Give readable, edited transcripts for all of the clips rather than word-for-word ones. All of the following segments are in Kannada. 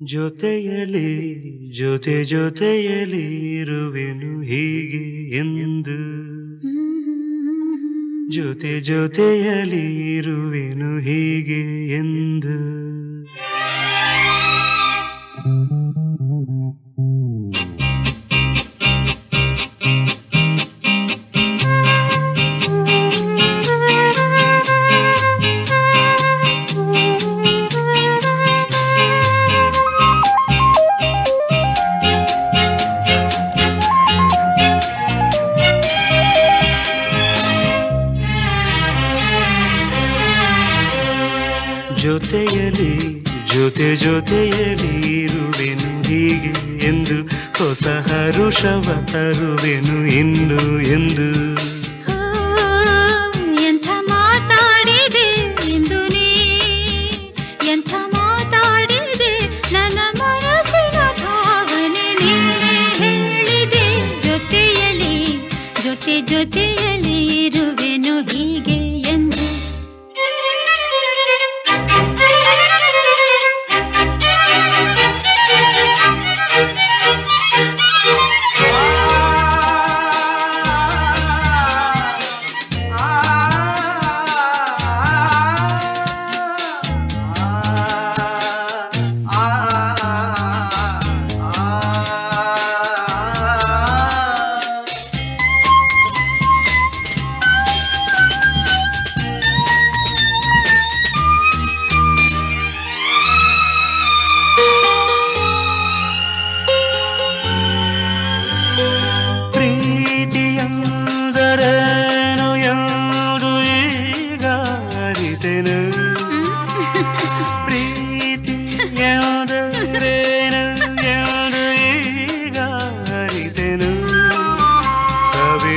ಜೊತೆಯಲಿ ಜೊತೆ ಜೊತೆಯಲಿ ಇರುವೆನು ಹೀಗೆ ಎಂದು ಜೊತೆ ಜೊತೆಯಲಿ ಇರುವೆನು ಹೀಗೆ ಎಂದು ಜೊತೆಯಲಿ ಜೊತೆ ಜೊತೆಯಲಿ ಇರುವೆನು ಹೀಗೆ ಎಂದು ಹೊಸ ಹರುಷವ ತರುವೆನು ಇನ್ನು ಎಂದು ಎಂಥ ಮಾತಾಡಿದೆ ಎಂದು ನೀ ಎಂಥ ಮಾತಾಡಿದೆ ನನ್ನ ಮನಸ್ಸಿನ ಭಾವನೆ ನೀನೇ ಹೇಳಿದೆ ಜೊತೆಯಲಿ ಜೊತೆ ಜೊತೆಯಲಿ ಇರುವೆನು ಹೀಗೆ ಎಂದು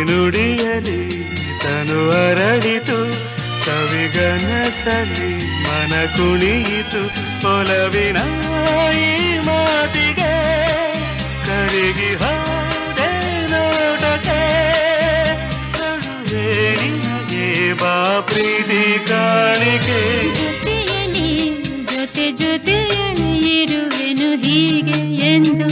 ನುಡಿಯಲಿ ತನು ಅರಳಿತು ಸವಿಗನಸಲಿ ಮನ ಕುಣಿಯಿತು ಒಲವಿನ ಈ ಮಾತಿಗೆ ಕರಗಿ ಹೋದೆ ನೋಟಕ್ಕೆ ನಡುವೆ ನಿನಗೆ ಬಾ ಪ್ರೀತಿ ಕಾಣಿಕೆ ಜೊತೆಯಲಿ ಜೊತೆ ಜೊತೆಯಲಿ ಇರುವೆನು ಹೀಗೆ ಎಂದು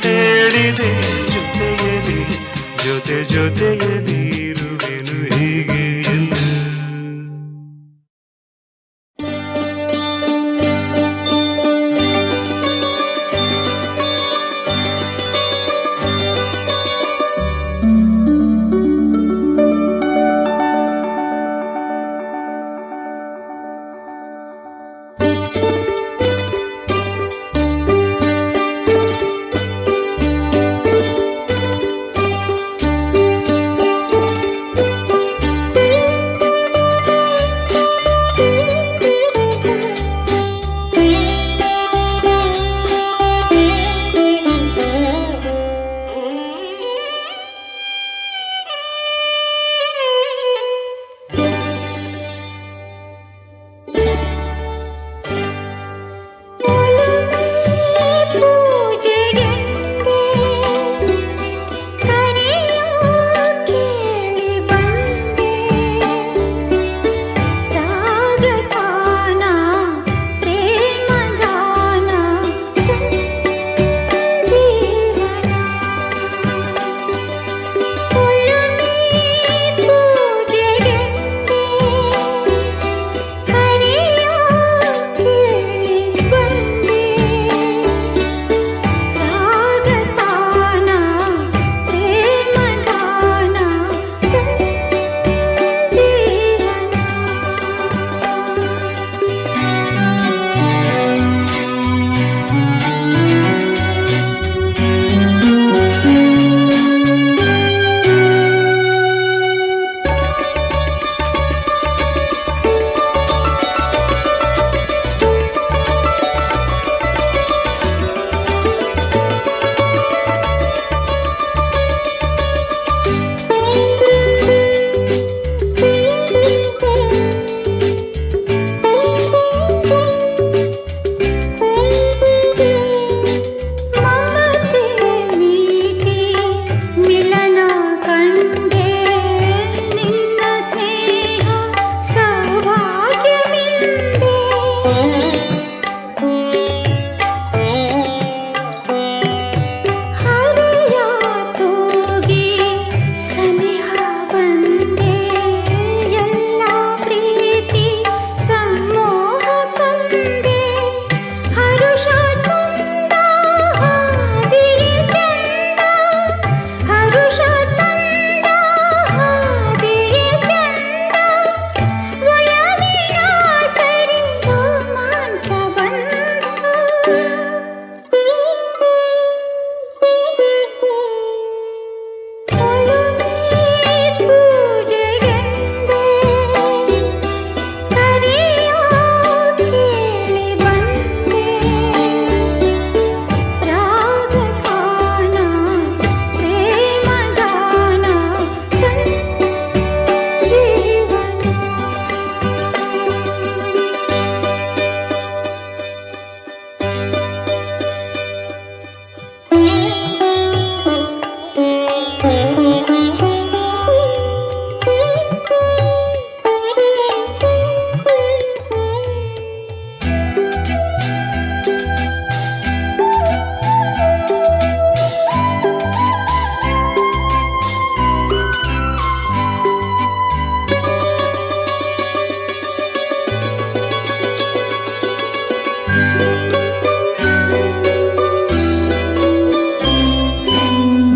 ಹೇಳಿದೆ ಜೊತೆಯಲಿ ಜೊತೆ ಜೊತೆಯಲಿ ಇರುವೆನು ಹೀಗೆ ಎಂದು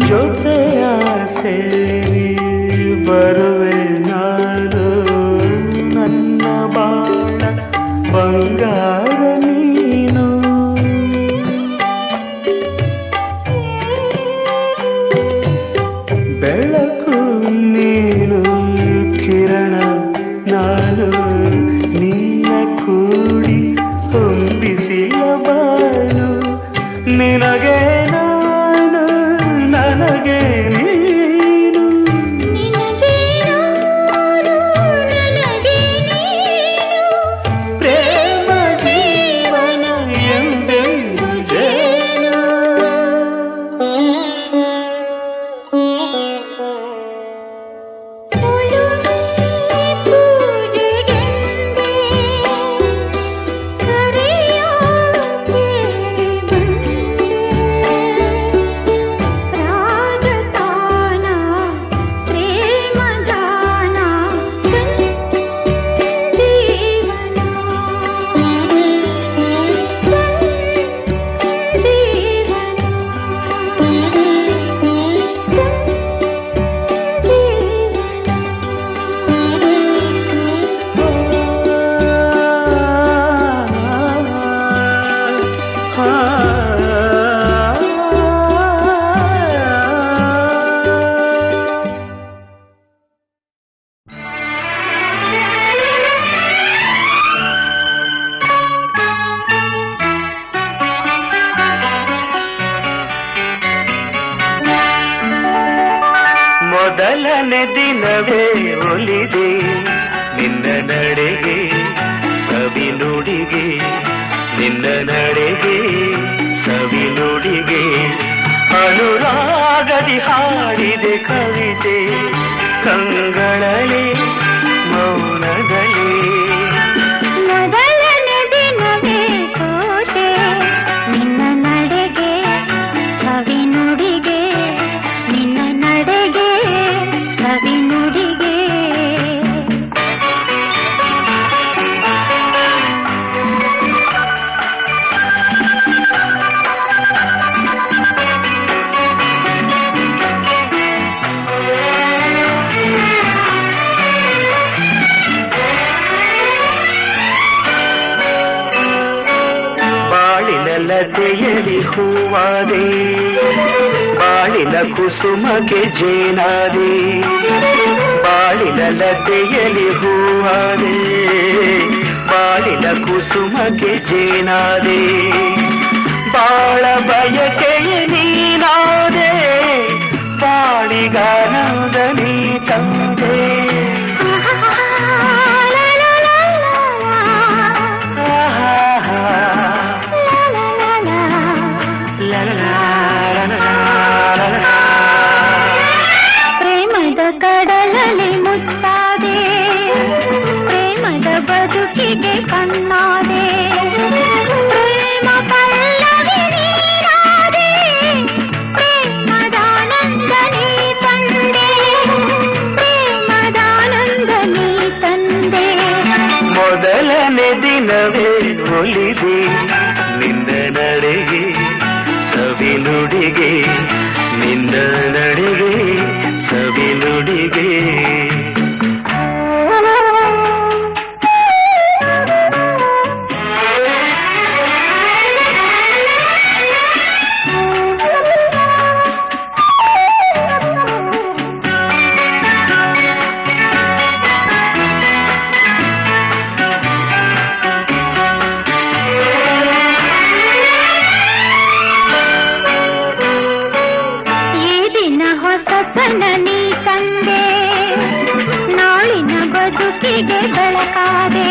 ಜೊತೆಯ ಸೇರಿ ಬರುವೆ ನಾನು ನನ್ನ ಬಾಳ ಬಂಗಾರ ನೀನು ಬೆಳಕು ನೀನು ಕಿರಣ ನಾನು ನಿನ್ನ ಕೂಡಿ ಹೊಂದಿಸಿಯ ಬಾನು ನಿನಗೆ ನಾನು ನನಗೆ ನೀನು ನಿನಗೆ ನಾನು ನನಗೆ ನೀನು ಪ್ರೇಮ ಜೀವನ ಎಂದೆಂದು ಜೇನು ಪೂಜೆಗೆಂದೇ ಕರೆಯೋ ಕೇಳಿ ಬಂದೆ ರಾಗತಾನ ಪ್ರೇಮಗಾನ ಸಂಜೀವನ ಮೊದಲನೇ ದಿನವೇ ಒಲಿದೆ ನಿನ್ನ ನಡೆಗೆ ಸವಿ ನುಡಿಗೆ ನಿನ್ನ ನಡೆಗೆ ಸವಿ ನುಡಿಗೆ ಅನುರಾಗದಿ ಹಾಡಿದೆ ಕವಿತೆ ಕಂಗಳಲೆ ಮೌನದಲೇ ಮೊದಲನೇ ದಿನವೇ ಸೋತೆ ನಿನ್ನ ನಡೆಗೆ ಸವಿ ನುಡಿಗೆ ನಿನ್ನ ನಡೆಗೆ ಸವಿ ನುಡಿಗೆ ಲತೆಯಲಿ ಹೂವಾದೆ ಬಾಳಿನ ಕುಸುಮಗೆ ಜೇನಾದೆ ಬಾಳಿನ ಲತೆಯಲಿ ಹೂವಾದೆ ಬಾಳಿನ ಕುಸುಮಗೆ ಜೇನಾದೆ ಬಾಳ ಬಯಕೆಯ ನೀನಾದೆ ಬಾಳಿಗಾನಂದ ನೀ ತಂದೆ ಪ್ರೇಮದ ಕಡಲಲ್ಲಿ ಮುತ್ತಾದೆ ಪ್ರೇಮದ ಬದುಕಿಗೆ ಕಣ್ಣಾದೆ ಪ್ರೇಮ ಪಲ್ಲವಿ ನೀರಾದೆ ಪ್ರೇಮದಾನಂದ ನೀ ತಂದೆ ಪ್ರೇಮದಾನಂದ ನೀ ತಂದೆ ಮೊದಲನೇ ದಿನವೇ ಒಲಿದೆ ನಿನ್ನ ನಡೆಗೆ ಸವಿ ನುಡಿಗೆ ನಿನ್ನ ನಡೆಗೆ ಸವಿ ನುಡಿಗೆ ಹೊಸತನ ನೀ ತಂದೆ ನಾಳಿನ ಬದುಕಿಗೆ ಬೆಳಕಾದೆ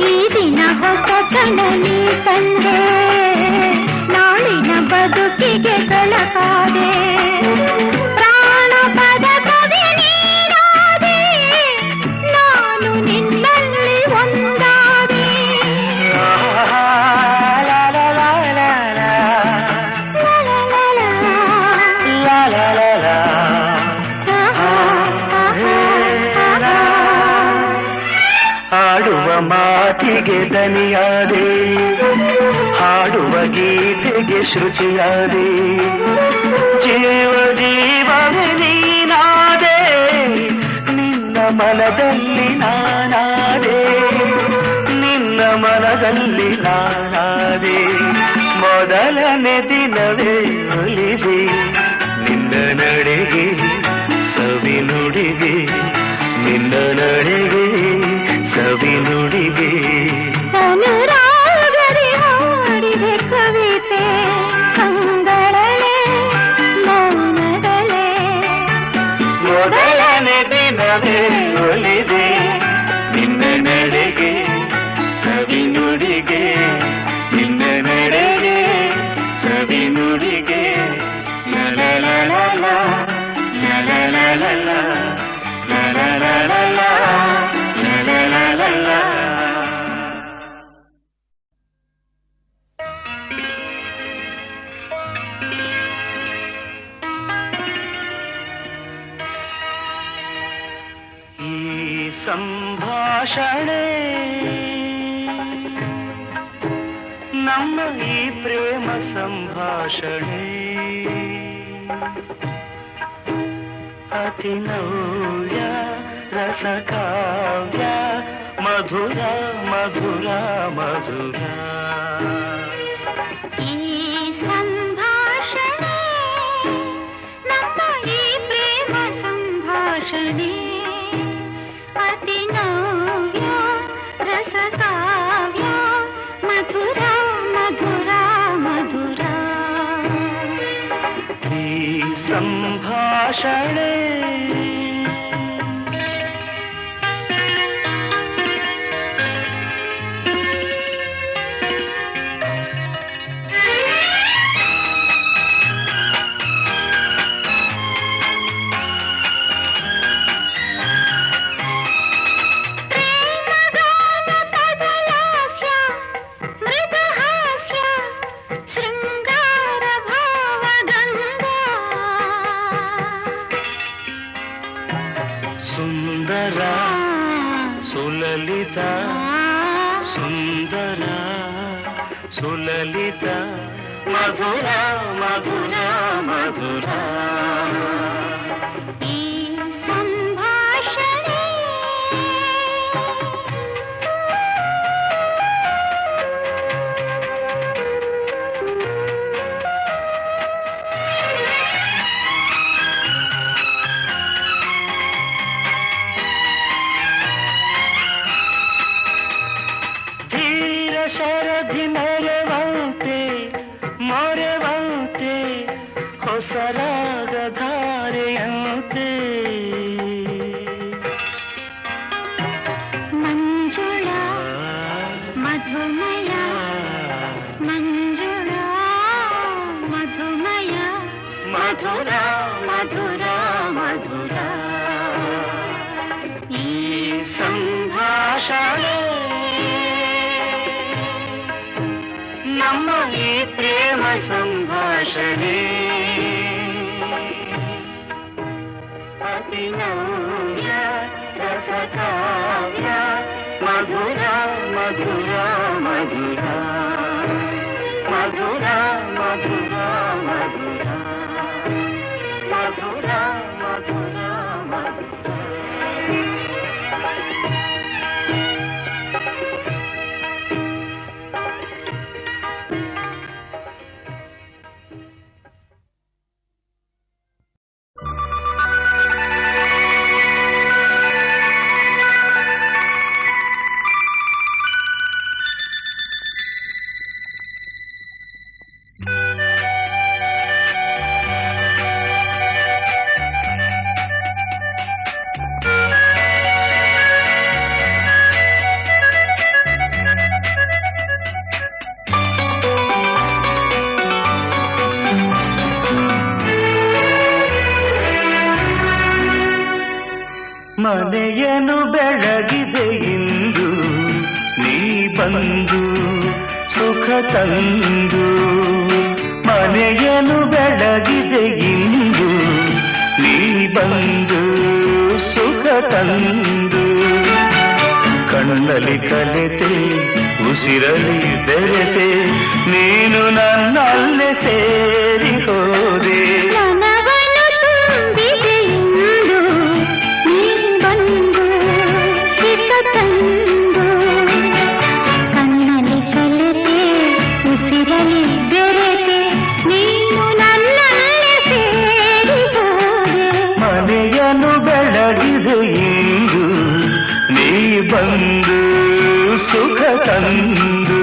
ಈ ದಿನ ಹೊಸತನ ನೀ ತಂದೆ ನಾಳಿನ ಬದುಕಿಗೆ ಬೆಳಕಾದೆ ಪ್ರಾಣ ಪದಕವೇ ನೀನಾದೆ ನಾನು ನಿನ್ನಲ್ಲಿ ಒಂದಾದೆ ಹಾಡುವ ಮಾತಿಗೆ ದನಿಯಾದೆ ಹಾಡುವ ಗೀತೆಗೆ ಶ್ರುತಿಯಾದೆ ಜೀವ ಮನದಲ್ಲಿ ನಾನಾದೆ, ನಿನ್ನ ಮನದಲ್ಲಿ ನಾನಾದೆ. ಮೊದಲನೇ ದಿನವೇ ಒಲಿದೆ ನಿನ್ನ ನಡೆಗೆ ಸವಿನುಡಿಗೆ, ನಿನ್ನ ನಡೆಗೆ ಸವಿನುಡಿಗೆ. ಅನುರಾಗದಿ ಹಾಡಿದೆ ಕವಿತೆ ಕಂಗಳಲೆ ಮೌನದಲೆ. ಮೊದಲನೇ ದಿನವೇ ಒಲಿದೆ ನಿನ್ನ ನಡೆಗೆ ಸವಿನುಡಿಗೆ, ನಿನ್ನ ನಡೆಗೆ ಸವಿನುಡಿಗೆ. ಲಲಲಲಲ ಲಲಲಲಲ ಲಲಲಲಲ ಲಲಲಲಲ. ಈ ಸಂಭಾಷಣೆ ನಮ್ಮ ಈ ಪ್ರೇಮ ಸಂಭಾಷಣೆ ಅತಿ ನವ್ಯ ರಸಕಾವ್ಯ ಮಧುರ ಮಧುರ ಮಧುರ. ಈ ಸಂಭಾಷಣೆ ನಮ್ಮ ಈ ಪ್ರೇಮ ಸಂಭಾಷಣೆ ಅತಿ ನವ್ಯ ರಸಕಾವ್ಯ ಮಧುರ ಮಧುರ ಮಧುರ. ಈ ಸಂಭಾಷಣೆ ಸುಂದರ ಸುಲಲಿತ ಸುಂದರ ಸುಲಲಿತ ಮಧುರ ಮಧುರ ಮಧುರ. ಈ ಸಂಭಾಷಣೆ ಶರಧಿ ಮೊರೆವಂತೆ ಮೊರೆವಂತೆ ಹೊಸರಾಗ ಧಾರೆಯಂತೆ. ಮಂಜುಳ ಮಧುಮಯ ಮಂಜುಳ ಮಧುಮಯ ಮಧುರ ಮಧುರ ಮಧುರ. ಈ ಸಂಭಾಷಣೆ ನಮ್ಮ ಈ ಪ್ರೇಮ ಸಂಭಾಷಣೆ ಅತಿ ನವ್ಯ ರಸಕಾವ್ಯ ಮಧುರ ಮಧುರ ಮಧುರ ಮಧುರ ಮಧುರ ಮಧುರ ಮಧುರ ಮಧುರ ಮಧುರ. ಮನೆಯನ್ನು ಬೆಳಗಿದೆ ಇಂದು ನೀ ಬಂದು ಸುಖ ತಂದು. ಮನೆಯನ್ನು ಬೆಳಗಿದೆ ಇಂದು ನೀ ಬಂದು ಸುಖ ತಂದು. ಕಣ್ಣಲ್ಲಿ ಕಲೆತೆ ಉಸಿರಲಿ ಬೆರೆತೆ ನೀನು ನನ್ನಲ್ಲೇ ಸೇರಿ ಹೋದೆ. ಮನವನ್ನು ತುಂಬಿದೆ ಇಂದು ನೀ ಬಂದು ತಂದು.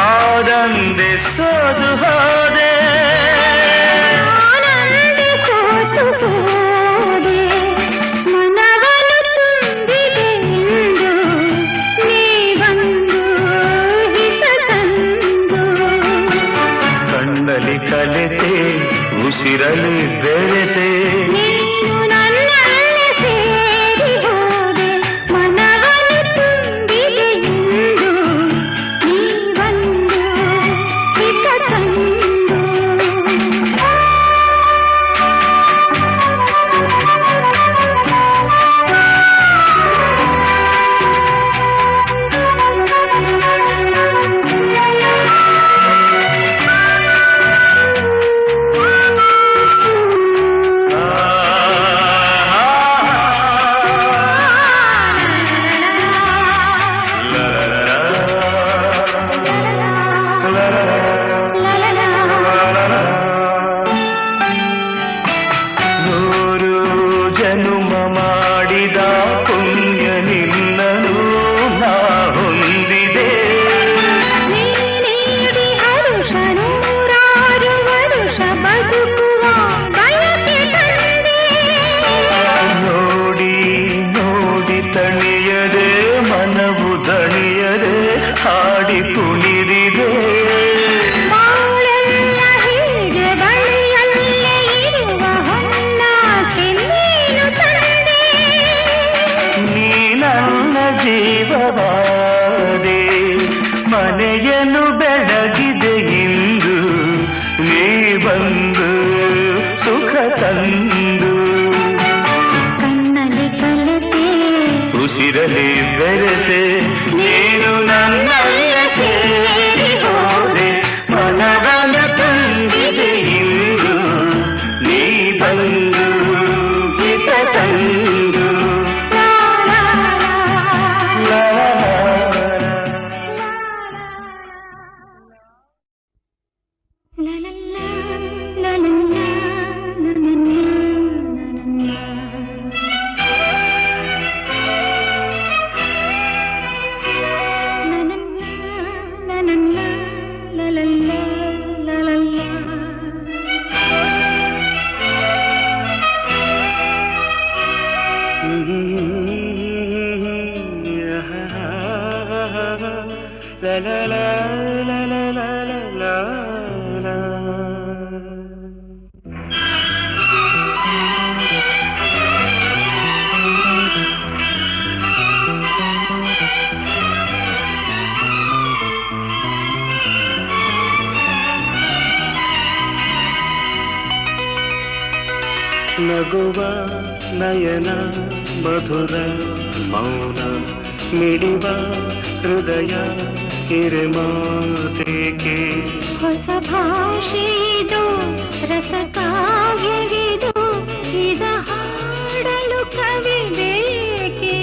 ಆನಂದೆ ಸೋದು ಹೋದೆ ಸೋತು ಹೋದೆ ಮನವನ್ನು ತುಂಬಿದೆ ಎಂದು ನೀ ಬಂದು ಹಿತ ತಂದು. ಕಣ್ಣಲ್ಲಿ ಕಲೆತೆ ಉಸಿರಲಿ ಬೆರೆತೆ ನೀನು ನನ್ನಲ್ಲೇ ಸೇರಿ ಹೋದೆ ಮನವನ್ನು ತುಂಬಿದೆ ಎಂದು ನೀ ಬಂದು ಹಿತ ತಂದು. ಜನುಮ ಮಾಡಿದ ಪುಣ್ಯ ನಿನ್ನನು ನಾ ಹೊಂದಿದೆ. ನೀಡಿ ಹರುಷ ನೂರಾರು ವರುಷ ಬದುಕುವ ಬಯಕೆ ತಂದೆ. ನೋಡಿ ನೋಡಿ ತಣಿಯದೆ ಮನವು ದಣಿಯದೆ ಹಾಡಿ ಕುಣಿದಿದೆ. ಬಾಳೆಲ್ಲ ಹೀಗೆ ಬಳಿಯಲ್ಲೇ ಇರುವ ಹೊನ್ನಾಸೆ ನೀನು ತಂದೆ. ನೀ ನನ್ನ ಜೀವವಾದೆ ಮನೆಯನ್ನು ಬೆಳಗಿದೆ ಇಂದು ನೀ ಬಂದು ಸುಖ ತಂದು. ಕಣ್ಣಲ್ಲಿ ಕಲೆತೆ ಉಸಿರಲಿ ಬೆರೆತೆ ನೀನು ನನ್ನಲ್ಲ ಸೇರಿ ಹೋದೆ ಮನವನ ತುಂಬಿದೆ ಇಂದು ನೀ ಬಂದು ಹಿತ ತಂದು. ಲಾ ನಗುವ ನಯನ ಮಧುರ ಮೌನ ಮಿಡಿವ ಹೃದಯ ಹಿರೆಮಾತೇಕೆ. ಹೊಸ ಭಾಷೆಯಿದು ರಸ ಕಾವ್ಯವಿದು ಇದ ಹಾಡಲು ಕವಿ ಬೇಕೆ.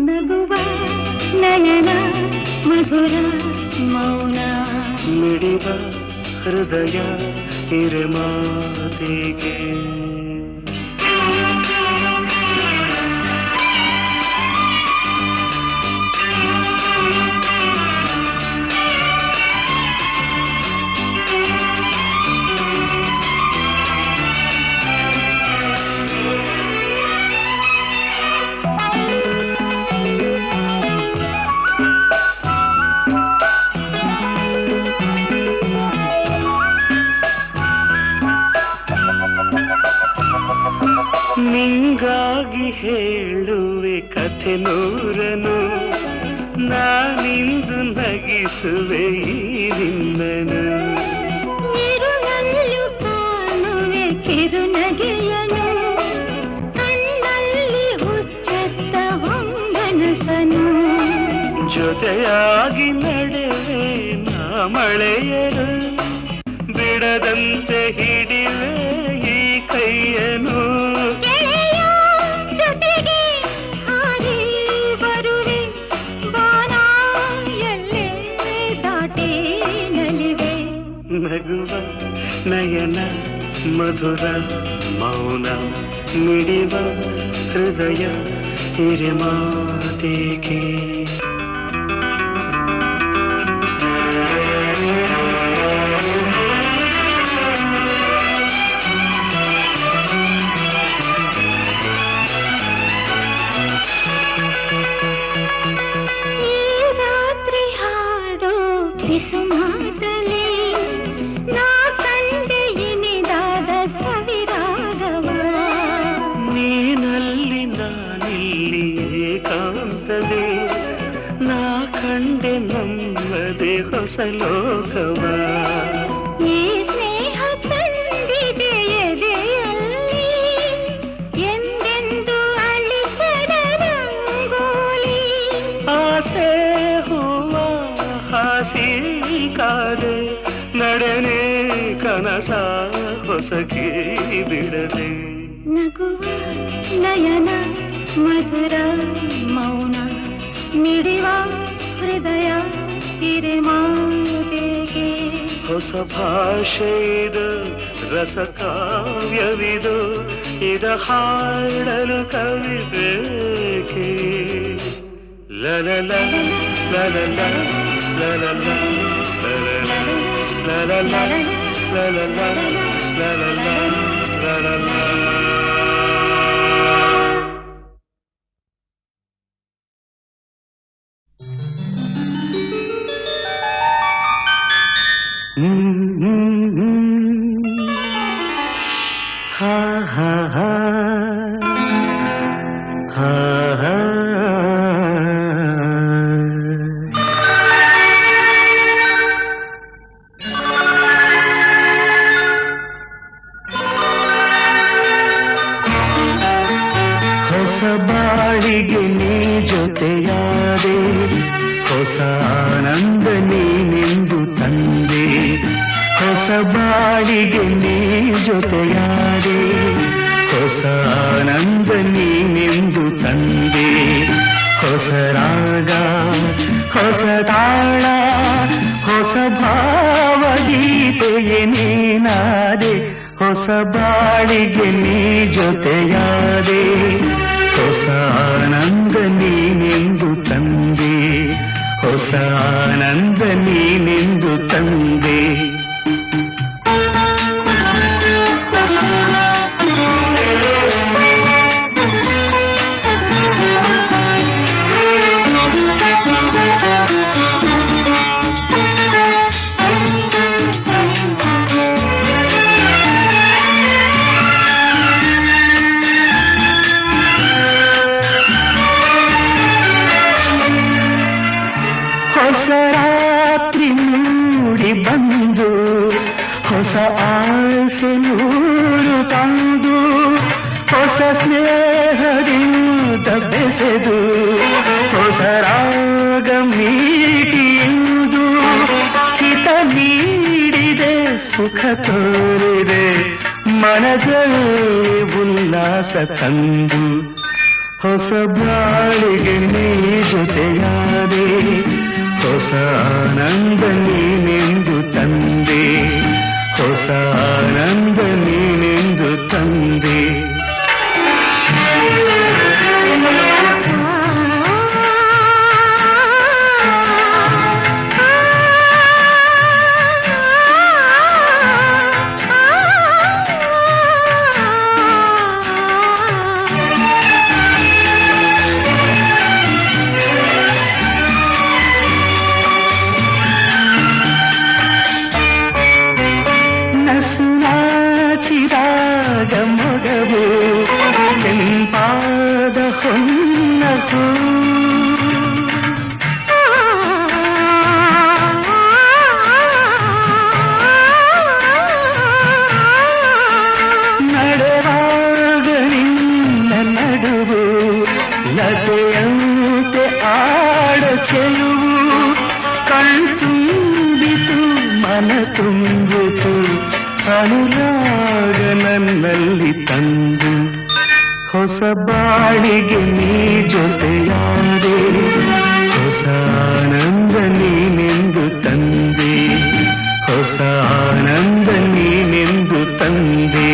ನಗುವ ನಯನ ಮಧುರ ಮೌನ ಮಿಡಿವ ಹೃದಯ ಹಿರೆಮಾತೇಕೆ. ಹೇಳುವೆ ಕಥೆ ನೂರನು ನಾನಿಂದು ನಗಿಸುವೆ ಈ ನಿನ್ನನು ಇರುಳಲ್ಲೂ ಕಾಣುವೆ ಕಿರುನಗೆಯನು ಕಣ್ಣಲ್ಲಿ ಹುಚ್ಚೆತ್ತ ಹೊಂಗನಸನು ಜೊತೆಯಾಗಿ ನಡೆವೆ ನಾ ಮಳೆಯರು ಬಿಡದಂತೆ ಹಿಡಿವೆ ಈ ಕೈಯನು ಜೊತೆಗೆ ಹಾರಿ ಬರುವೆ ಬಾನ ಎಲ್ಲೇ ದಾಟಿ ನಲಿವೆ ನಗುವ ನಯನ ಮಧುರ ಮೌನ ಮಿಡಿವ ಹೃದಯ ಹಿರಿಮಾತೇಕೆ ಸುಮಾತಲಿ ನಾ ಕಂಡೆ ಇನಿದಾದ ಸವಿರಾಗವ ನೀನಲ್ಲಿ ನಾನಿಲ್ಲಿ ಏಕಾಂತದೆ ನಾ ಕಂಡೆ ನಮ್ಮದೆ ಹೊಸ ಲೋಕವ ಈ ಸ್ನೇಹ ತಂದಿದೆ ಎದೆಯಲ್ಲಿ ಎಂದೆಂದು ಅಳಿಸದ ರಂಗೋಲಿ ಆಸೆ ಹೂವ ಹಾಸಿ ಕಾದೆ ನಡೆನೆ ಕನಸ ಹೊಸಕಿ ಬಿಡದೆ ನಗುವ ನಯನ ಮಧುರ ಮೌನ ಮಿಡಿವ ಹೃದಯ ಹಿರಿಮಾತೆಗೆ ಹೊಸ ಭಾಷೆ ಇದು ರಸ ಕಾವ್ಯವಿದು ಇದ ಹಾಡಲು ಕವಿ ಬೇಕೆ ಲಲಲ ಲಲಲ ಲಲಲ ಲಲಲ ಲಲಲ ಲಲಲ ಲಲಲ ಲಲಲ ha ha ha ha ha ಹೊಸ ಬಾಳಿಗೆ ನೀ ಜೊತೆಯಾದೆ ಹೊಸ ಆನಂದ ನೀನೆಂದು ತಂದೆ ಹೊಸ ಬಾಳಿಗೆ ನೀ ಜೊತೆಯಾದೆ ಹೊಸ ಆನಂದ ನೀನೆಂದು ತಂದೆ ಹೊಸ ರಾಗ ಹೊಸ ತಾಳ ಹೊಸ ಭಾವಗೀತೆಯೇ ನೀನಾದೆ ಹೊಸ ಬಾಳಿಗೆ ನೀ ಜೊತೆಯಾದೆ ಹೊಸ ಆನಂದ ನೀನೆಂದು ತಂದೆ ಹೊಸ ಆನಂದ ನೀನೆಂದು ತಂದೆ ಹೊಸ ರಾತ್ರಿ ಮೂಡಿ ಬಂದು ಹೊಸ ಆಸೆ ನೂರು ತಂದು ಹೊಸ ಸ್ನೇಹದಿಂದ ಬೆಸೆದು ಹೊಸ ರಾಗ ಮೀಟಿಯುವುದು ಹಿತ ನೀಡಿದೆ ಸುಖ ತೋರಿದೆ ಮನದಲ್ಲಿ ಉಲ್ಲಾಸ ತಂದು ಹೊಸ ಬಾಳಿಗೆ ನೀ ಜೊತೆಯಾದೆ ಹೊಸ ಆನಂದ ನೀನೆಂದು ತಂದೆ ಹೊಸ ಆನಂದ ನೀನೆಂದು ತಂದೆ ಮೊಗವು ಹೊನ್ನಸು ನಡೆವಾಗ ನಿನ್ನ ನಡುವು ಲತೆಯಂತೆ ಆಡ ಚೆಲುವು ಕಣ್ತುಂಬಿತು ಮನ ತುಂಬಿತು ಅನುರಾಗ ನನ್ನಲ್ಲಿ ತಂದು ಹೊಸ ಬಾಳಿಗೆ ನೀ ಜೊತೆಯಾದೆ ಹೊಸ ಆನಂದ ನೀನೆಂದು ತಂದೆ ಹೊಸ ಆನಂದ ನೀನೆಂದು ತಂದೆ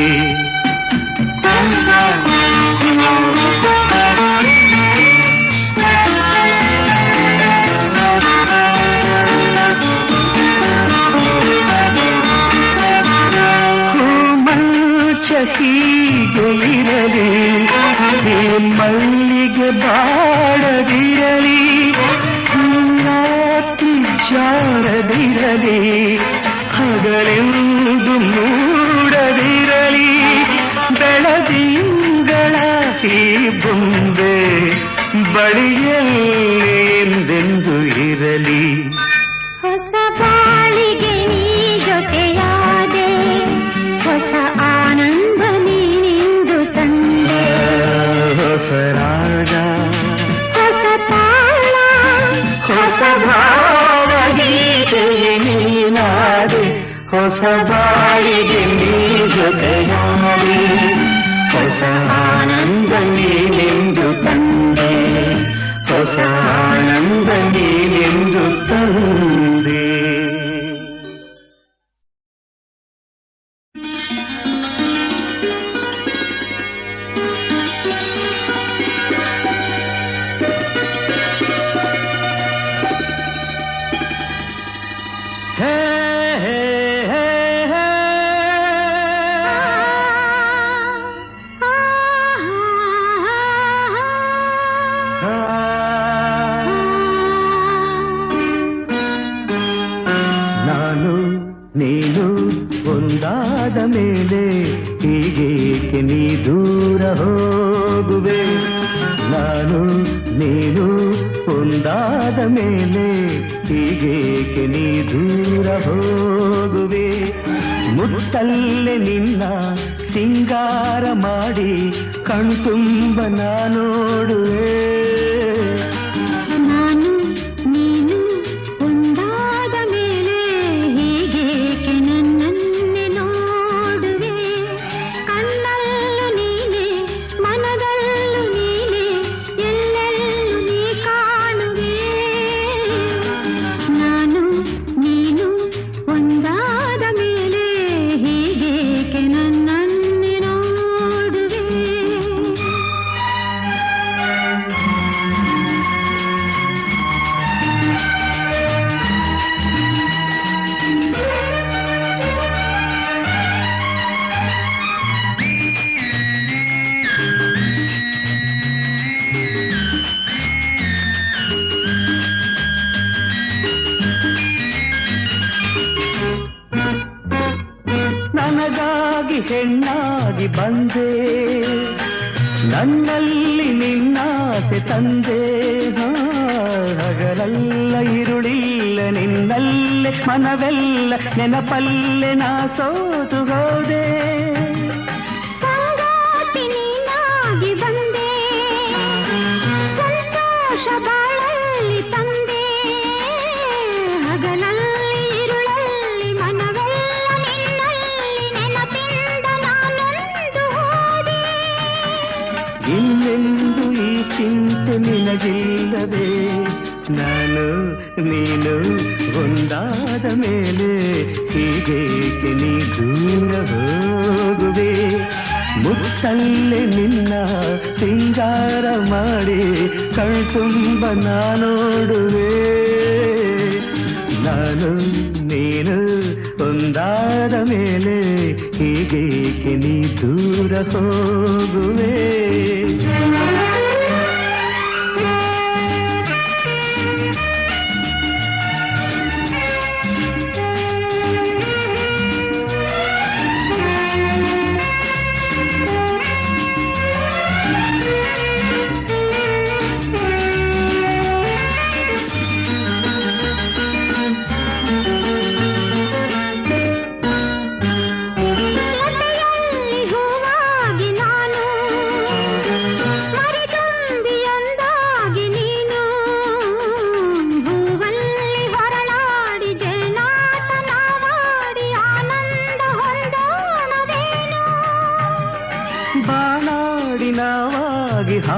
ಹೀಗೆ ಇರಲಿ ಮಲ್ಲಿಗೆ ಬಾಡದಿರಲಿ ರಾತ್ರಿ ಜಾರದಿರಲಿ ಹಗಲೆಂದು ಮೂಡದಿರಲಿ ಬೆಳದಿಂಗಳ ಈ ಬೊಂಬೆ ಬಳಿಯಲ್ಲಿ ಎಂದೆಂದು ಇರಲಿ ಹೊಸ ಬಾಳಿಗೆ ನೀ ಜೊತೆಯಾದೆ ಹೊಸ ಆನಂದ ನೀನೆಂದು ತಂದೆ ಹೊಸ ರಾಗ ಹೊಸ ತಾಳ ಹೊಸ ಭಾವ ಗೀತೆಗೆ ನೀನಾದೆ ಹೊಸ ಬಾಳಿಗೆ ನೀ ಜೊತೆಯಾದೆ ಹೊಸ ಆನಂದ ನೀನೆಂದು ತಂದೆ ಹೊಸ ಆನಂದ ನೀನೆಂದು ತಂದೆ ನಾನು ನೀನು ಒಂದಾದ ಮೇಲೆ ಹೀಗೇಕೆ ನೀ ದೂರ ಹೋಗುವೆ ನಾನು ನೀನು ಒಂದಾದ ಮೇಲೆ ಹೀಗೇಕೆ ನೀ ದೂರ ಹೋಗುವೆ ಮುತ್ತಲ್ಲೇ ನಿನ್ನ ಸಿಂಗಾರ ಮಾಡಿ ಕಣ್ತುಂಬ ನೋಡುವೆ ನಾನು ನೀನು ಒಂದಾದ ಮೇಲೆ ಹೀಗೇಕೆ ನನ್ನನ್ನೇ ನೋಡುವೆ ಕಣ್ಣಲ್ಲೂ ನೀನೆ ಮನದಲ್ಲೂ ನೀನೆ ಎಲ್ಲೆಲ್ಲೂ ನೀ ಕಾಣುವೆ ನಾನು ನೀನು ಒಂದಾದ ಮೇಲೆ ಹೀಗೇಕೆ ನನ್ನನ್ನೇ ನೋಡುವೆ ನನಗಾಗಿ ಹೆಣ್ಣಾಗಿ ಬಂದೆ ನನ್ನಲ್ಲಿ ನಿನ್ನಾಸೆ ತಂದೆ ಹಗಲೆಲ್ಲ ಇರುಳಿಲ್ಲ ನಿನ್ನಲ್ಲೇ ಮನವೆಲ್ಲ ನೆನಪಲ್ಲೇ ನಾ ಸೋತು ಹೋದೆ ಸಂಗಾತಿ ನೀನಾಗಿ ಬಂದೆ ಸಂತೋಷ ಬಾಳಲ್ಲಿ ತಂದೆ ಹಗಲಲ್ಲಿ ಇರುಳಲ್ಲಿ ಮನವೆಲ್ಲ ನಿನ್ನಲ್ಲಿ ನೆನಪಿಂದ ನಾನೊಂದು ಹೋದೆ ಇನ್ನೆಂದು ಈ ಚಿಂತೆ ನಿನಗಿಲ್ಲವೇ ನಾನು ನೀನು ಒಂದಾದ ಮೇಲೆ ಹೀಗೇಕೆ ನೀ ದೂರ ಹೋಗುವೆ ಮುತ್ತಲ್ಲೇ ನಿನ್ನ ಸಿಂಗಾರ ಮಾಡಿ ಕಣ್ತುಂಬ ನೋಡುವೆ ನಾನು ನೀನು ಒಂದಾದ ಮೇಲೆ ಹೀಗೇಕೆ ನೀ ದೂರ ಹೋಗುವೆ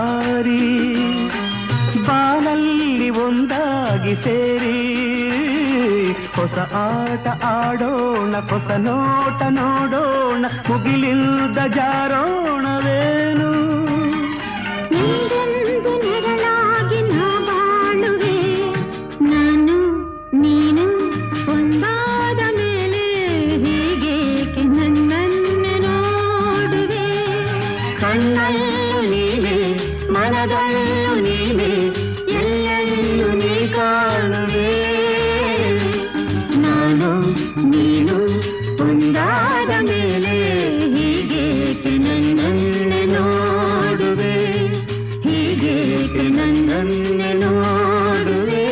ಹಾರಿ ಬಾನಲ್ಲಿ ಒಂದಾಗಿ ಸೇರಿ ಹೊಸ ಆಟ ಆಡೋಣ, ಹೊಸ ನೋಟ ನೋಡೋಣ, ಮುಗಿಲಿಲ್ದ ಜಾರೋಣವೇನು. ನೀರೆಂದು ನೆರಳಾಗಿ ನಾ ಬಾಳುವೆ, ನಾನು ನೀನು ಒಂದಾದ ಮೇಲೆ ಹೀಗೇಕೆ ನನ್ನನ್ನು ನೋಡುವೆ. ಕಣ್ಣಲ್ಲೂ ನೀನೆ, ಮನದಲ್ಲೂ ನೀನೆ, ಎಲ್ಲೆಲ್ಲೂ ನೀ ಕಾಣುವೆ. ನಾನು ನೀನು ಒಂದಾದ ಮೇಲೆ ಹೀಗೇಕೆ ನನ್ನನ್ನು ನೋಡುವೆ, ಹೀಗೇಕೆ ನನ್ನನ್ನು ನೋಡುವೆ.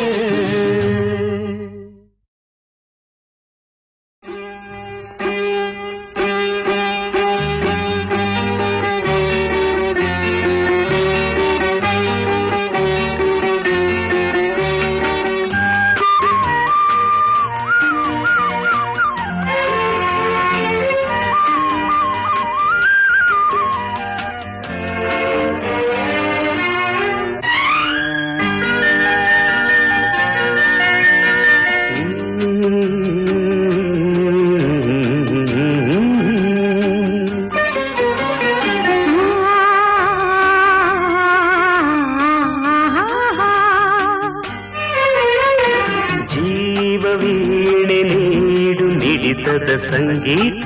ಜೀವವೀಣೆ ನೀಡು ಮಿಡಿತದ ಸಂಗೀತ,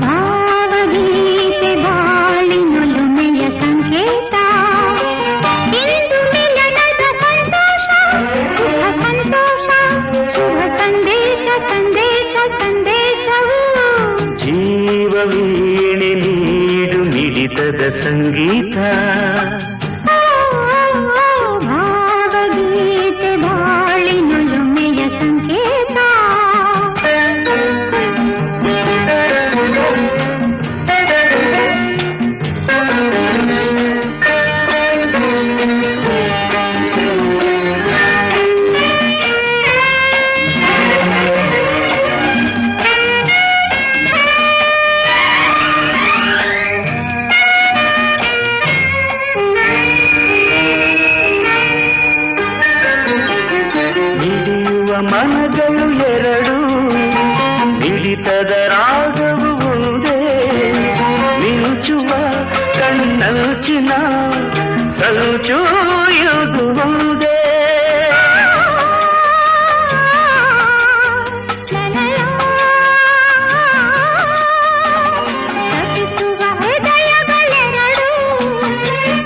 ಭಾವಗೀತೆ ಬಾಳಿನೊಲುಮೆಯ ಸಂಕೇತ. ಇಂದು ಮಿಲನದ ಸಂತೋಷ, ಸುಖ ಸಂತೋಷ, ಶುಭ ಸಂದೇಶ, ಸಂದೇಶ ಸಂದೇಶವು. ಜೀವವೀಣೆ ನೀಡು ಮಿಡಿತದ ಸಂಗೀತ, ಭಾವಗೀತೆ ಬಾಳಿನೊಲುಮೆಯ ಸಂಕೇತ. ಮನಗಳು ಎರಡು, ಮಿಡಿತದ ರಾಗವು ಒಂದೇ, ಮಿಂಚುವ ಕಣ್ಣಂಚಿನ ಸಂಚು ಇದು ಒಂದೇ. ತಪಿಸುವ ಹೃದಯಗಳೆರಡು,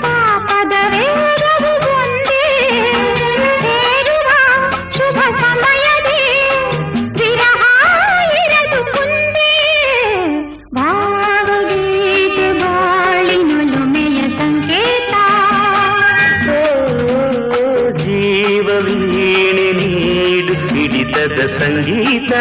ಪಾಪದ ವೇಗವು ಒಂದೇ. ಸೇರುವ ಶುಭ ಸಮಯದೇ ವಿರಹ ಇರದು ಮುಂದೆ. ಭಾವಗೀತೆ ಬಾಳಿನೊಲುಮೆಯ ಸಂಕೇತ. ಜೀವವೀಣೆ ನೀಡು ಮಿಡಿತದ ಸಂಗೀತ.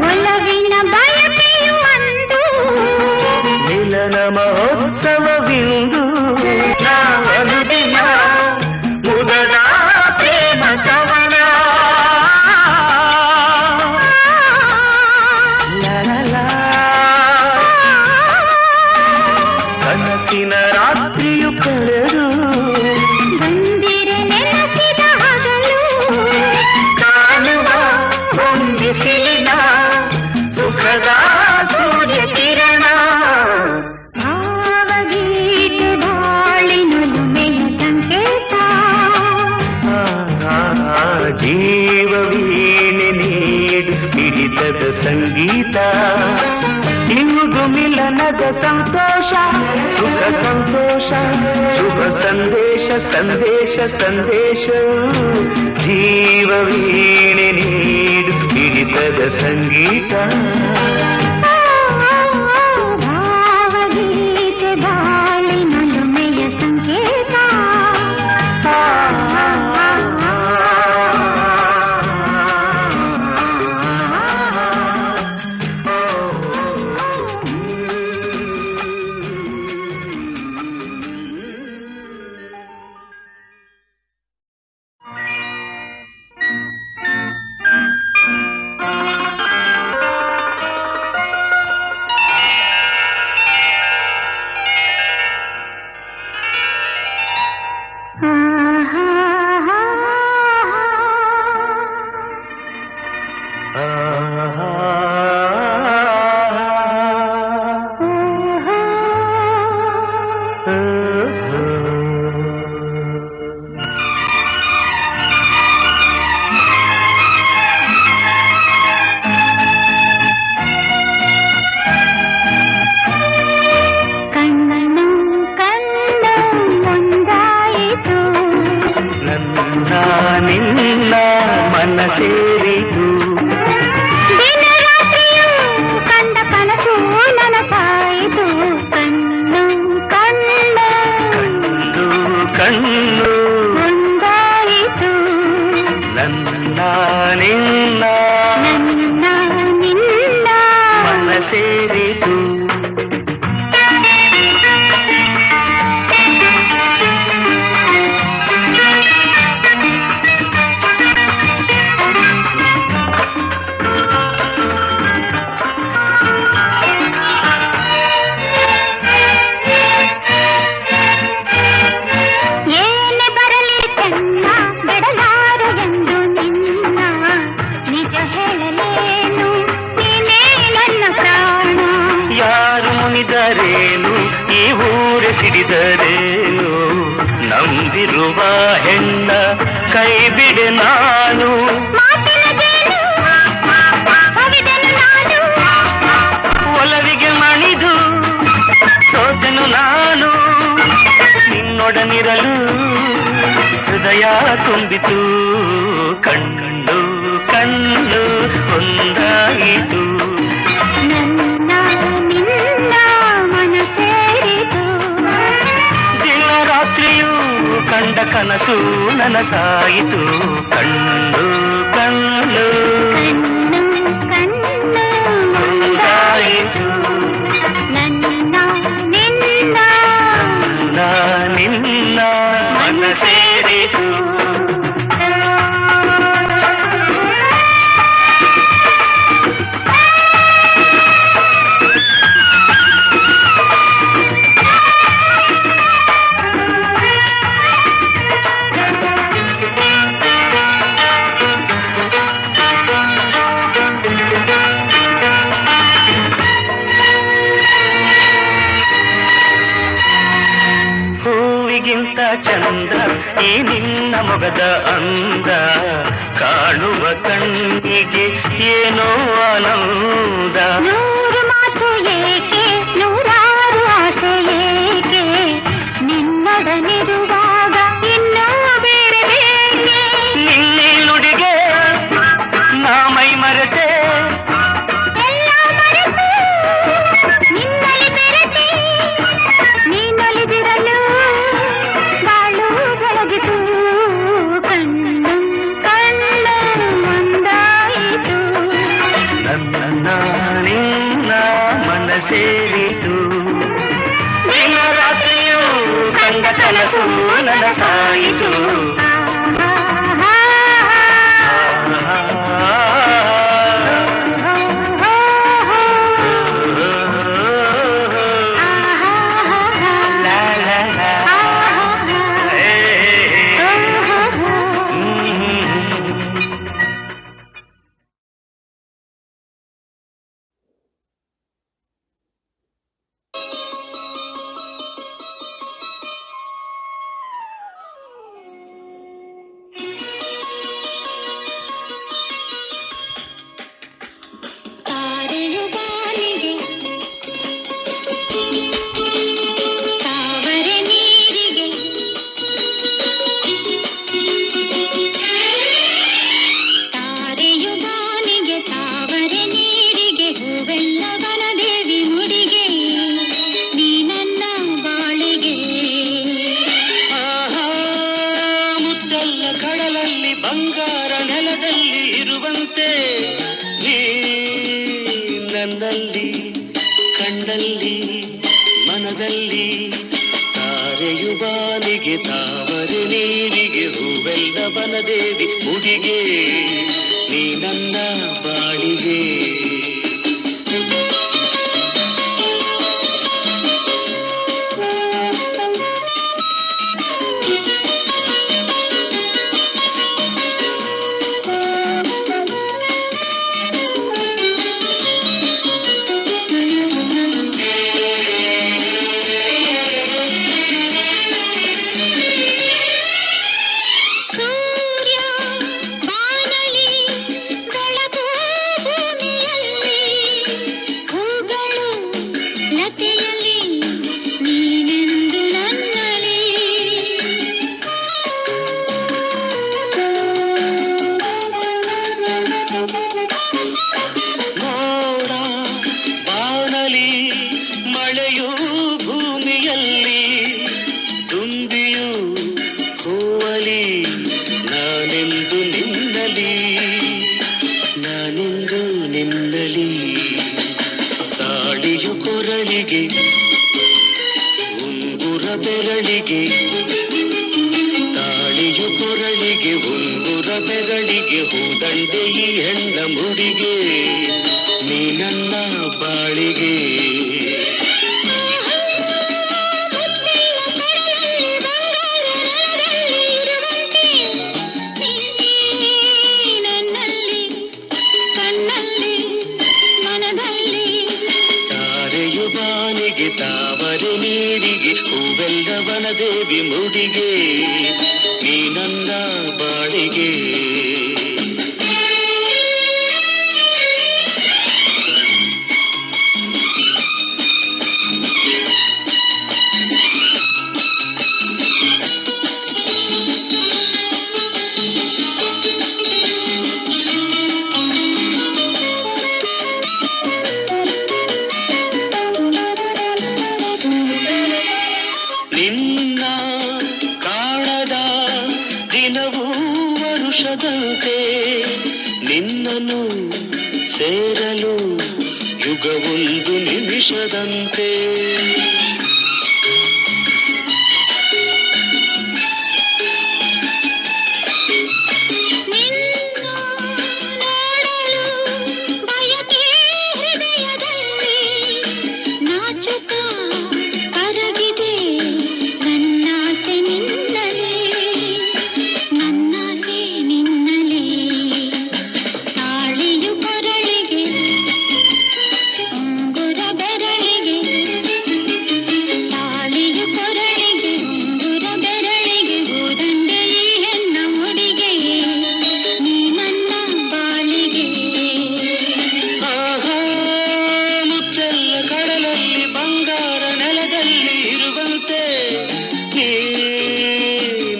ಒಲವಿನ ಬಯಕೆಯು ಅಂದು, ಮಿಲನ ಮಹೋತ್ಸವವಿಂದು, ನಾವನುದಿನ ಮುದದ ಪ್ರೇಮ ಕವನ. ಲಲಲಾ, ಕನಸಿನ ರಾತ್ರಿಯು ಕಳೆದು ಬಂದಿರೆ ನೆನಪಿನ ಹಗಲು. ಕಾಣುವ ಹೊಂದಿಸಿನ ಸುಖದ ಸೂರ್ಯ ಕಿರಣ. ಭಾವಗೀತೆ ಬಾಳಿನೊಲುಮೆಯ ಸಂಕೇತ. ಜೀವವೀಣೆ ನೀಡು ಮಿಡಿತದ ಸಂಗೀತ. ಇಂದು ಮಿಲನದ ಸಂತೋಷ, ಸುಖ ಸಂತೋಷ, ಶುಭ ಸಂದೇಶ, ಸಂದೇಶ ಸಂದೇಶ. ಜೀವವೀಣೆ ನೀಡು ಮಿಡಿತದ ಸಂಗೀತ. ಕುಣಿದರೇನು ಈ ಊರೆ ಸಿಡಿದರೇನು ನಂಬಿರುವ ಹೆಣ್ಣ ಕೈ ಬಿಡೆ ನಾನು ಒಲವಿಗೆ ಮಣಿದು ಸೋತೆನು ನಾನು ನಿನ್ನೊಡನಿರಲು ಹೃದಯ ತುಂಬಿತು ಕಣ್ಣು ಕಣ್ಣು ಒಂದಾಯಿತು ನನ್ನ ನಿನ್ನ ಮನ ಸೇರಿತು ದಿನ ರಾತ್ರಿಯೂ ಕಂಡ ಕನಸು ನನಸಾಯಿತು ಕಣ್ಣು ಕಣ್ಣು ಕಣ್ಣು ಕಣ್ಣು ಒಂದಾಯಿತು ನನ್ನ ನಿನ್ನ ನಿನ್ನ ಮನ ಸೇರಿತು ಹೂವಿಗಿಂತ ಚಂದ ಈ ನಿನ್ನ ಮೊಗದ ಅಂದ ಕಾಣುವ ಕಣ್ಣಿಗೆ ಏನೋ ಆನಂದ ನೂರು ಮಾತು ಏಕೆ ನೂರಾರು ಆಸೆ ಏಕೆ ನಿನ್ನೊಡನಿರುವಾಗ ಇನ್ನೂ ಬೇರೆ ಬೇಕೆ ನಿನ್ನೆ ನುಡಿಗೆ ನಾ ಮೈ ಮರೆತೆ ಎಲ್ಲ ಮರೆತು ನಿನ್ನಲ್ಲಿ ಬೆರೆತೆ ನೀನೊಲಿದಿರಲು ಬಾಳು ಬೆಳಗಿತು ಕಣ್ಣು ಕಣ್ಣು ಒಂದಾಯಿತು ನನ್ನ ನಿನ್ನ ಮನ ಸೇರಿತು ದಿನ ರಾತ್ರಿಯೂ ಕಂಡ ಕನಸು ನನಸಾಯಿತು ಲಾ ಲಾ ಲಾ ತಾರೆಯು ಬಾನಿಗೆ ತಾವರೆ ನೀರಿಗೆ ತಾರೆಯು ಬಾನಿಗೆ ತಾವರೆ ನೀರಿಗೆ ಹೂವೆಲ್ಲ ವನದೇವಿ ಮುಡಿಗೆ ನೀ ನನ್ನ ಬಾಳಿಗೆ ಆಹಾ, ಮುತ್ತೆಲ್ಲ ಕಡಲಲ್ಲಿ ಬಂಗಾರ ನೆಲದಲ್ಲಿ ಇರುವಂತೆ ನೀ ನನ್ನಲ್ಲಿ ಕಣ್ಣಲ್ಲಿ ಮನದಲ್ಲಿ ತಾರೆಯು ಬಾನಿಗೆ ತಾವರೆ ನೀರಿಗೆ ಹೂವೆಲ್ಲ ಬನದೇವಿ ಮುಡಿಗೆ ನೀ ನನ್ನ ಬಾಳಿಗೆ ಸೂರ್ಯ ಬಾನಲಿ ಬೆಳಕು ಭೂಮಿಯಲ್ಲಿ ಹೂಗಳು ಲತೆಯಲ್ಲಿ ನೀನೆಂದು ನನ್ನಲ್ಲಿ ಮೋಡ ಬಾಣಲಿ ಮಳೆಯೂ ಭೂಮಿಯಲ್ಲಿ ತುಂಬಿಯೂ ಹೂವಲಿ ನಾನೆಂದು ನಿನ್ನಲಿ ನಾನೆಂದು ನಿನ್ನಲಿ ತಾಳಿಯು ಕೊರಳಿಗೆ ಉಂಗುರ ಬೆರಳಿಗೆ ತಾಳಿಯು ಕೊರಳಿಗೆ ಉಂಗುರ ಬೆರಳಿಗೆ ಹೂದಂಡೆ ಈ ಹೆಣ್ಣ ಮುಡಿಗೆ ನೀ ನನ್ನ ಬಾಳಿಗೆ ನನ್ನಲ್ಲಿ ಕಣ್ಣಲ್ಲಿ ಮನದಲ್ಲಿ ತಾರೆಯು ಬಾನಿಗೆ ತಾವರೆ ನೀರಿಗೆ ಹೂವೆಲ್ಲವನ ದೇವಿ ಮುಡಿಗೆ ನೀ ನನ್ನ ಬಾಳಿಗೆ ನಿನ್ನ ಕಾಣದ ದಿನವೂ ವರುಷದಂತೆ ನಿನ್ನನ್ನು ಸೇರಲು ಯುಗವೊಂದು ನಿಮಿಷದಂತೆ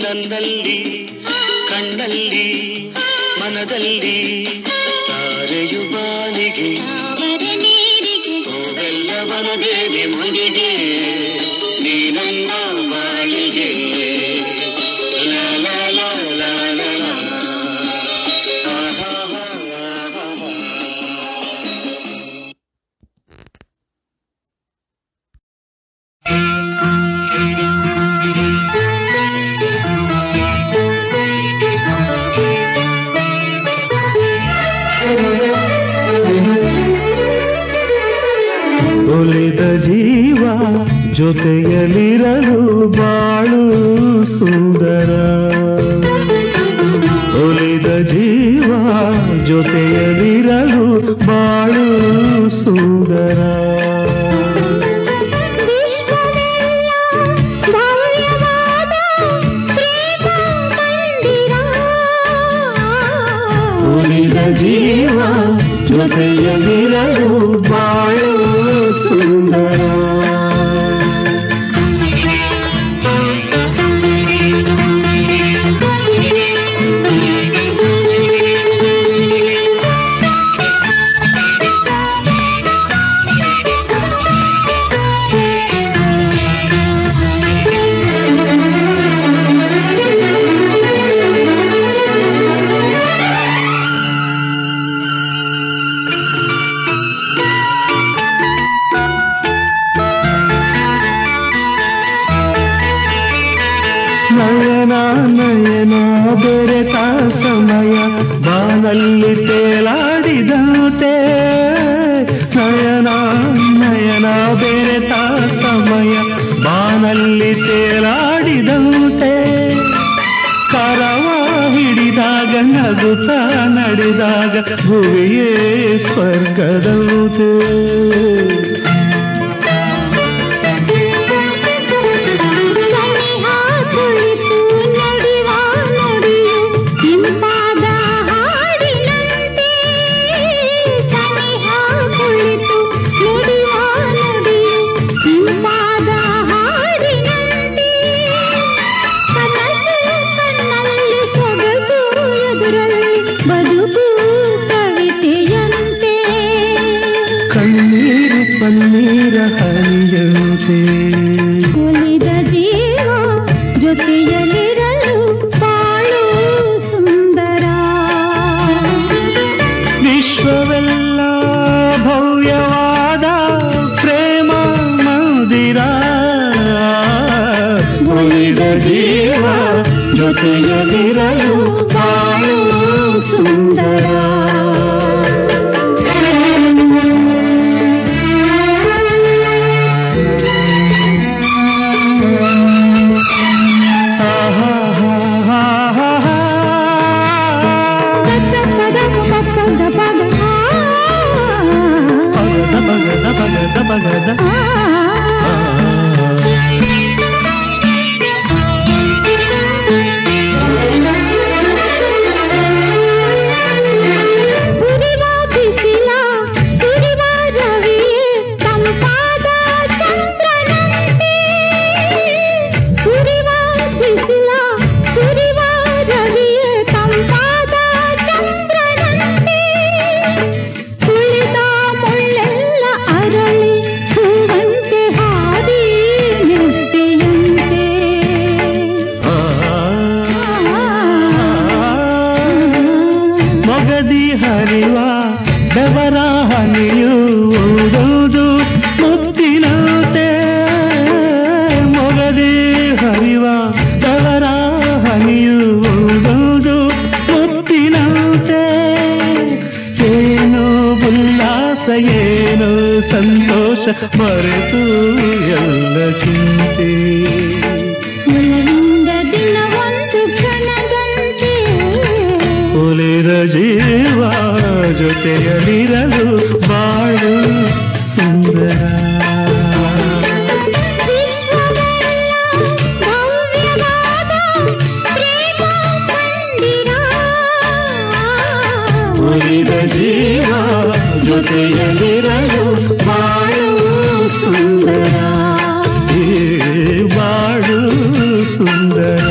ನನ್ನಲ್ಲಿ ಕಣ್ಣಲ್ಲಿ ಮನದಲ್ಲಿ ತಾರೆಯು ಬಾನಿಗೆ ಹೋಗಲ್ಲವನ ದೇವಿ ಮುಡಿಗೆ ನೀ ನನ್ನ ಬಾಳಿಗೆ ಲಾ ಲಾ ಲಾ ಲಾ ಲಾ ಲಾ. ಒಲಿದ ಜೀವ ಜೊತೆಯಲಿರಲು ಬಾಳು ಸುಂದರ ಒಲಿದ ಜೀವ ಜೊತೆಯಲಿರಲು ಬಾಳು ಸುಂದರ ಒಲಿದ ಜೀವ ಜೊತೆಯಲಿರಲು ಬಾಳು ಸುಂದರ ನಯನ ನಯನ ಬೆರೆತ ಸಮಯ ಬಾನಲ್ಲಿ ತೇಲಾಡಿದಂತೆ ನಯನ ನಯನ ಬೆರೆತ ಸಮಯ ಬಾನಲ್ಲಿ ತೇಲಾಡಿದಂತೆ ಕರವ ಹಿಡಿದಾಗ ನಗುತ್ತ ನಡೆದಾಗ ಭುವಿಯೇ ಸ್ವರ್ಗದಂತೆ ಕಣ್ಣೀರು ಪನ್ನೀರ ಹನಿಯಂತೆ ಒಲಿದ ಜೀವ ಜೊತೆಯಲಿರಲು ಬಾಳು ಸುಂದರ ವಿಶ್ವವೆಲ್ಲ ಭವ್ಯವಾದ ಪ್ರೇಮ ಮಂದಿರ ಒಲಿದ ಜೀವ ಜೊತೆಯಲಿರಲು ಬಾಳು ಸುಂದರ ಮಗದ ಹರಿವ ಬೆವರ ಹನಿಯು ಓದುವುದು ಮುತ್ತಿನಂತೆ ಮೊಗದಿ ಹರಿವ ಬೆವರ ಹನಿಯು ಓದುವುದು ಮುತ್ತಿನಂತೆ ಏನೋ ಉಲ್ಲಾಸ ಏನೋ ಸಂತೋಷ ಮರೆತು ಎಲ್ಲ ಚಿಂತೆ ಒಲಿದ ಜೀವ ಜೊತೆಯಲ್ಲಿರಲು ಬಾಳು ಸುಂದರ ಒಲಿದ ಜೀವ ಜೊತೆಯಲ್ಲಿರಲು ಬಾಳು ಸುಂದರ ಬಾಳು ಸುಂದರ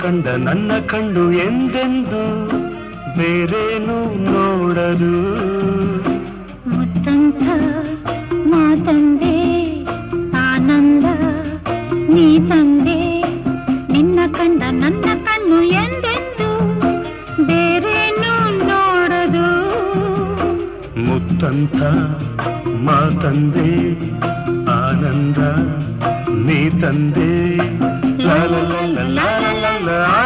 ಕಂಡ ನನ್ನ ಕಂಡು ಎಂದೆಂದು ಬೇರೇನು ನೋಡದು ಮುತ್ತಂತ ಮಾತಂದೆ ಆನಂದ ನೀ ತಂದೆ ನಿನ್ನ ಕಂಡ ನನ್ನ ಕಣ್ಣು ಎಂದೆಂದು ಬೇರೇನು ನೋಡದು ಮುತ್ತಂತ ಮಾತಂದೆ ಆನಂದ ನೀ ತಂದೆ la la la la la la la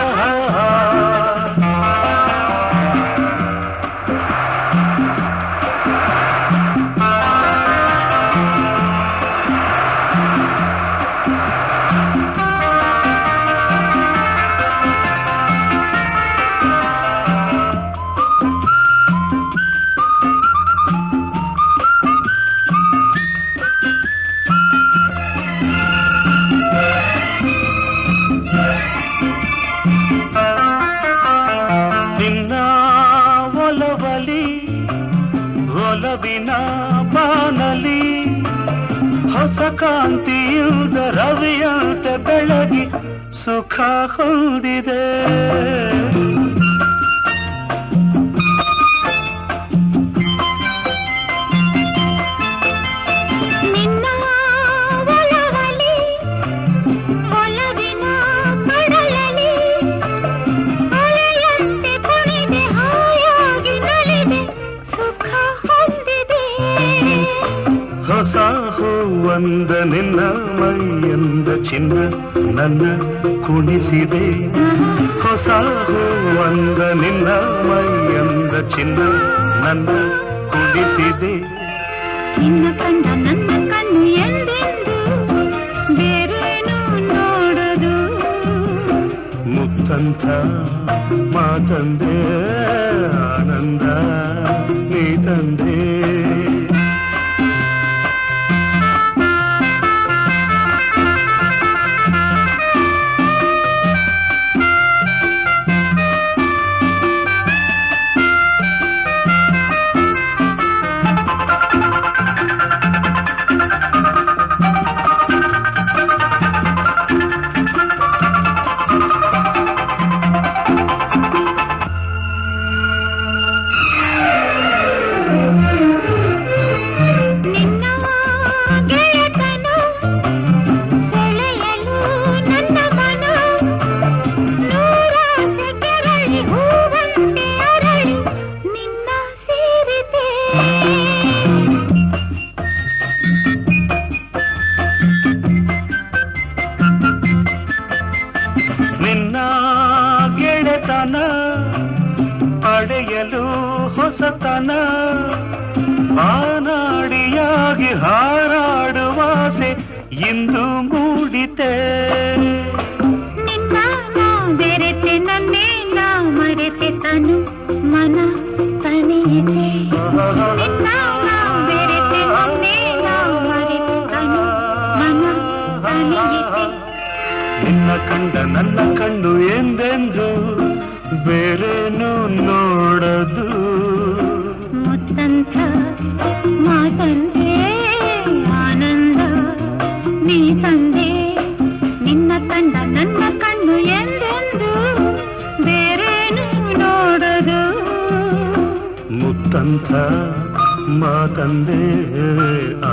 ಒಲವಿನ ಬಾನಲಿ ಹೊಸ ಕಾಂತಿಯುದ ರವಿಯಂತೆ ಬೆಳಗಿ ಸುಖ ಹೊಂದಿದೆ ಒಂದ ನಿನ್ನ ಮೈಯಂದ ಚಿನ್ನ ನನ್ನ ಕುಣಿಸಿದೆ ಹೊಸ ಒಂದ ನಿನ್ನ ಮೈಯಂದ ಚಿನ್ನ ನನ್ನ ಕುಣಿಸಿದೆ ನಿನ್ನ ಕಂಡ ನನ್ನ ಕಣ್ಣು ಎಂದೆಂದು ಬೇರೇನು ನೋಡದು ಮುತ್ತಂತ ಮಾತಂದೆ ಆನಂದ ನೀ ತಂದೆ ಹಳೆತನ ಪಡೆಯಲು ಹೊಸತನ ಆನಾಡಿಯಾಗಿ ಹಾರಾಡುವಾಸೆ ಇಂದು ಮೂಡಿತೆ ನಿನ್ನ ಬೆರೆತೆ ನನ್ನೇ ನಾ ಮರೆತೆ ತನು ಮನ ತಣಿಯಿತೆ ನಿನ್ನ ಬೆರೆತೆ ನನ್ನೇ ನಾ ಮರೆತೆ ತನು ಮನ ತಣಿಯಿತೆ ನಿನ್ನ ಕಂಡ ನನ್ನ ಕಣ್ಣು ಎಂದೆಂದು ಬೇರೇನು ನೋಡದು ಮುತ್ತಂಥ ಮಾತಂದೆ ಆನಂದ ನೀ ತಂದೆ ನಿನ್ನ ಕಂಡ ನನ್ನ ಕಣ್ಣು ಎಂದೆಂದು ಬೇರೇನು ನೋಡದು ಮುತ್ತಂಥ ಮಾತಂದೆ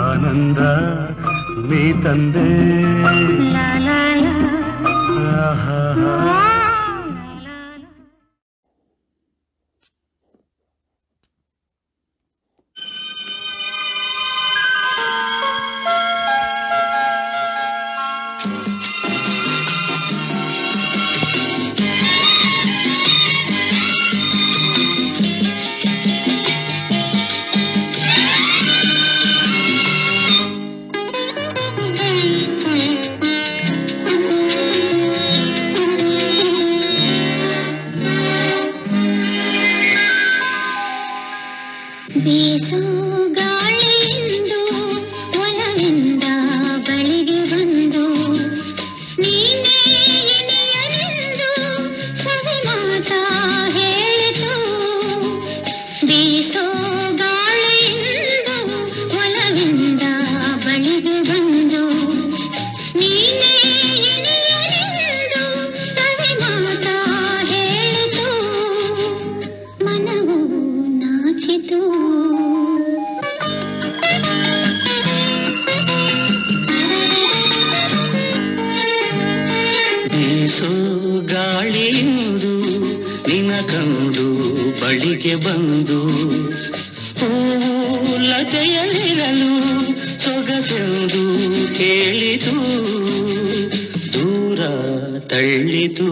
ಆನಂದ ನೀ ತಂದೆ ಲಾ ಲಾ ಲಾ ಆಹಾ ಬೀಸು ಗಾಳಿಯಿಂದ ಒಲವಿಂದ ಬಳಿಗೆ ಬಂದು ನೀನೇ ಎನೆಯನೆಂದು ಸವಿ ಮಾತ ಹೇಳಿತು ಬೀಸು ಗಾಳಿಯಿಂದ ಒಲವಿಂದ ಬಳಿಗೆ ಬಂದು ನೀನೇ ಎನೆಯನೆಂದು ಸವಿ ಮಾತ ಹೇಳಿತು ಮನವು ನಾಚಿತು ಬೀಸೋ ಗಾಳಿಯುವುದು ನಿನ ಕಂಡು ಬಳಿಗೆ ಬಂದು ಲತೆಯಲ್ಲಿರಲು ಸೊಗಸೆಂದು ಕೇಳಿತು ದೂರ ತಳ್ಳಿತು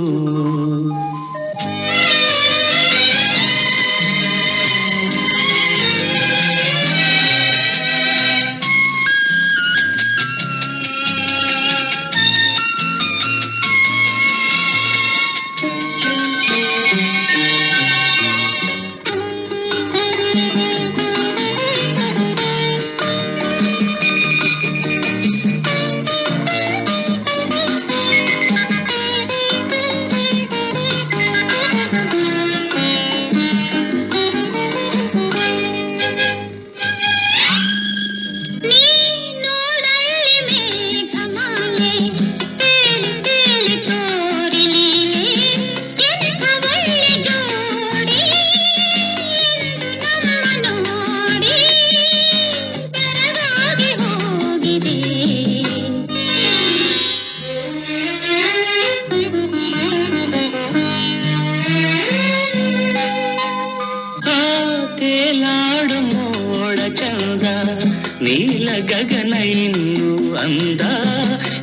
ನೀಲ ಗಗನ ಇನ್ನು ಅಂದ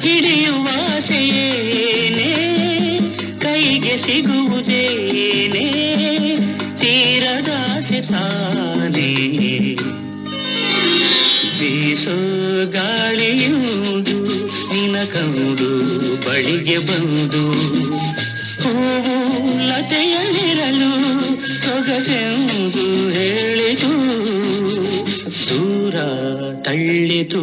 ಹಿಡಿಯುವಾಸೆಯೇನೆ ಕೈಗೆ ಸಿಗುವುದೇನೆ ತೀರದಾಸೆ ತಾನೇ ಬೀಸೋ ಗಾಳಿಯುವುದು ನಿನ ಕಂಡು ಬಳಿಗೆ ಬಂದು ಹೂವು ಲತೆಯಲ್ಲಿರಲು ಸೊಗಸೆಂದು ಹೇಳಿತು ದೂರ ತಳ್ಳಿತು